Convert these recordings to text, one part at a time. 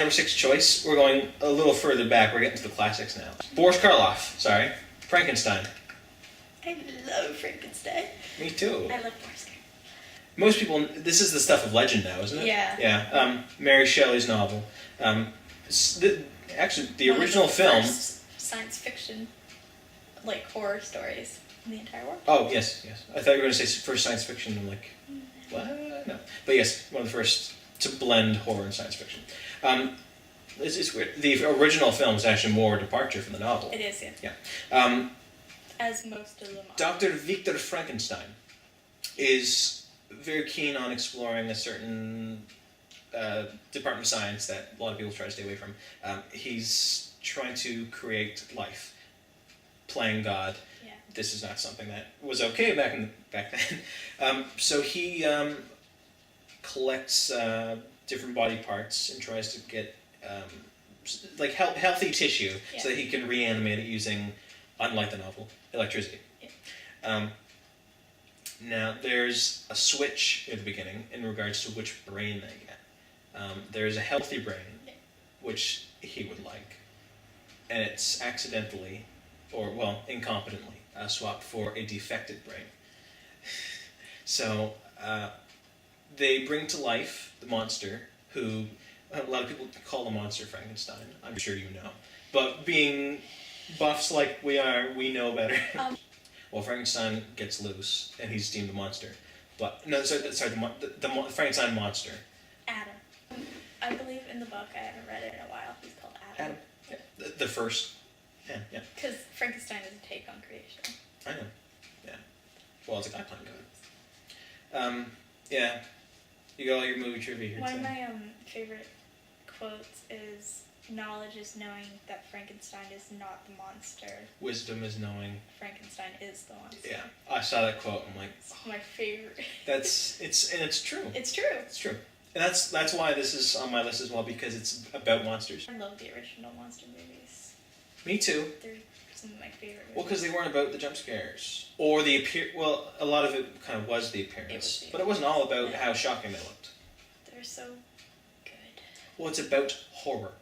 number 6 choice, we're going a little further back. We're getting to the classics now. Boris Karloff, sorry. Frankenstein. I love Frankenstein. Me too. I love Boris. Most people, this is the stuff of legend now, isn't it? Yeah. Yeah. Mary Shelley's novel. Actually, the One of original the film. first science fiction, like horror stories in the entire world. Oh, yes. I thought you were going to say first science fiction. I'm like, what? No. But yes, one of the first to blend horror and science fiction. It's weird. The original film is actually more a departure from the novel. It is, yeah. Yeah. As most of them are. Dr. Victor Frankenstein is very keen on exploring a certain department of science that a lot of people try to stay away from. He's trying to create life, playing God. Yeah. This is not something that was okay back then. So he collects different body parts and tries to get like healthy tissue so that he can reanimate it using, unlike the novel, electricity. Yeah. Now, there's a switch at the beginning in regards to which brain they get. There's a healthy brain, which he would like, and it's accidentally, or well, incompetently, swapped for a defected brain. So, they bring to life the monster, who a lot of people call the monster Frankenstein. I'm sure you know. But being buffs like we are, we know better. Well, Frankenstein gets loose, and he's deemed a monster. But no, sorry, the Frankenstein monster. Adam. I believe in the book, I haven't read it in a while, he's called Adam. Yeah. The first. Yeah. Because Frankenstein is a take on creation. I know. Yeah. Well, it's a guy playing God. Yeah. You got all your movie trivia here. One of my favorite quotes is, "Knowledge is knowing that Frankenstein is not the monster. Wisdom is knowing Frankenstein is the monster." Yeah, I saw that quote. I'm like, it's my favorite. It's true. It's true. It's true, and that's why this is on my list as well, because it's about monsters. I love the original monster movies. Me too. They're some of my favorite movies. Well, because they weren't about the jump scares or the Well, a lot of it kind of was the appearance, but it wasn't all about how shocking they looked. They're so good. Well, it's about horror.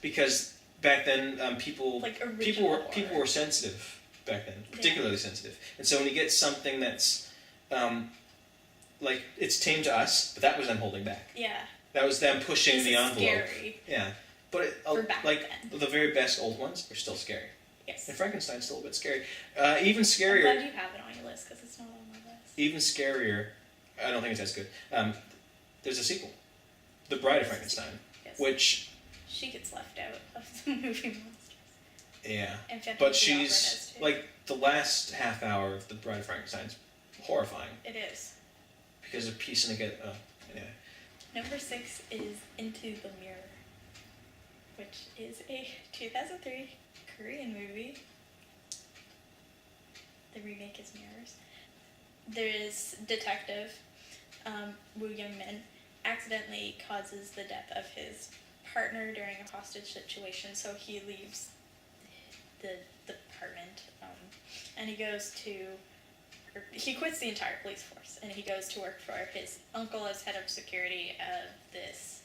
Because back then, people were sensitive back then, particularly sensitive, and so when you get something that's like it's tame to us, but that was them holding back. Yeah. That was them pushing the envelope. Scary. Yeah, but the very best old ones are still scary. Yes. And Frankenstein's still a bit scary. Even scarier. I'm glad you have it on your list because it's not on my list. Even scarier. I don't think it's as good. There's a sequel, The Bride of Frankenstein, which. She gets left out of the movie monsters. Yeah. And but she's, like, the last half hour of The Bride of Frankenstein's horrifying. It is. Because of piecing together. Anyway. Number 6 is Into the Mirror, which is a 2003 Korean movie. The remake is Mirrors. There is detective Woo Young-min accidentally causes the death of his partner during a hostage situation, so he leaves the department and he quits the entire police force and he goes to work for his uncle as head of security of this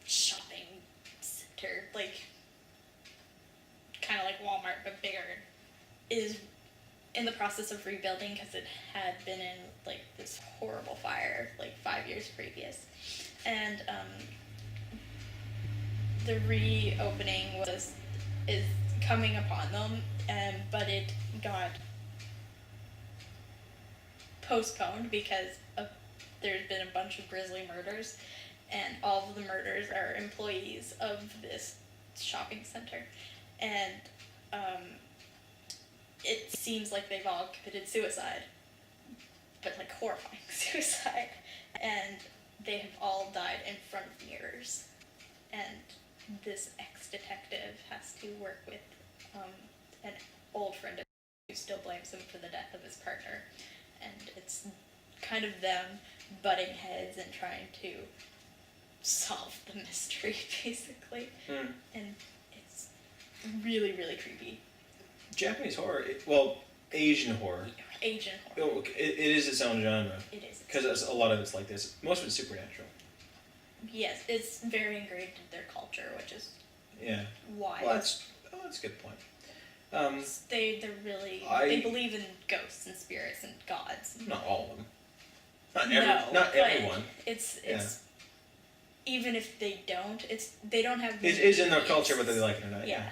shopping center, like kind of like Walmart but bigger. Is in the process of rebuilding because it had been in like this horrible fire like 5 years previous, and the reopening is coming upon them, but it got postponed because there's been a bunch of grisly murders, and all of the murders are employees of this shopping center, and it seems like they've all committed suicide, but like horrifying suicide, and they have all died in front of mirrors, and this ex-detective has to work with an old friend who still blames him for the death of his partner, and it's kind of them butting heads and trying to solve the mystery, basically. And it's really, really creepy. Japanese horror, Asian horror. Asian horror. It is its own genre. It is. Because a lot of it's like this. Most of it's supernatural. Yes, it's very ingrained in their culture, which is Yeah. why. Well, that's a good point. They're really I- they believe in ghosts and spirits and gods. Not all of them. Not But everyone. It's even if they don't, they don't have. It's in their culture whether they like it or not. Yeah,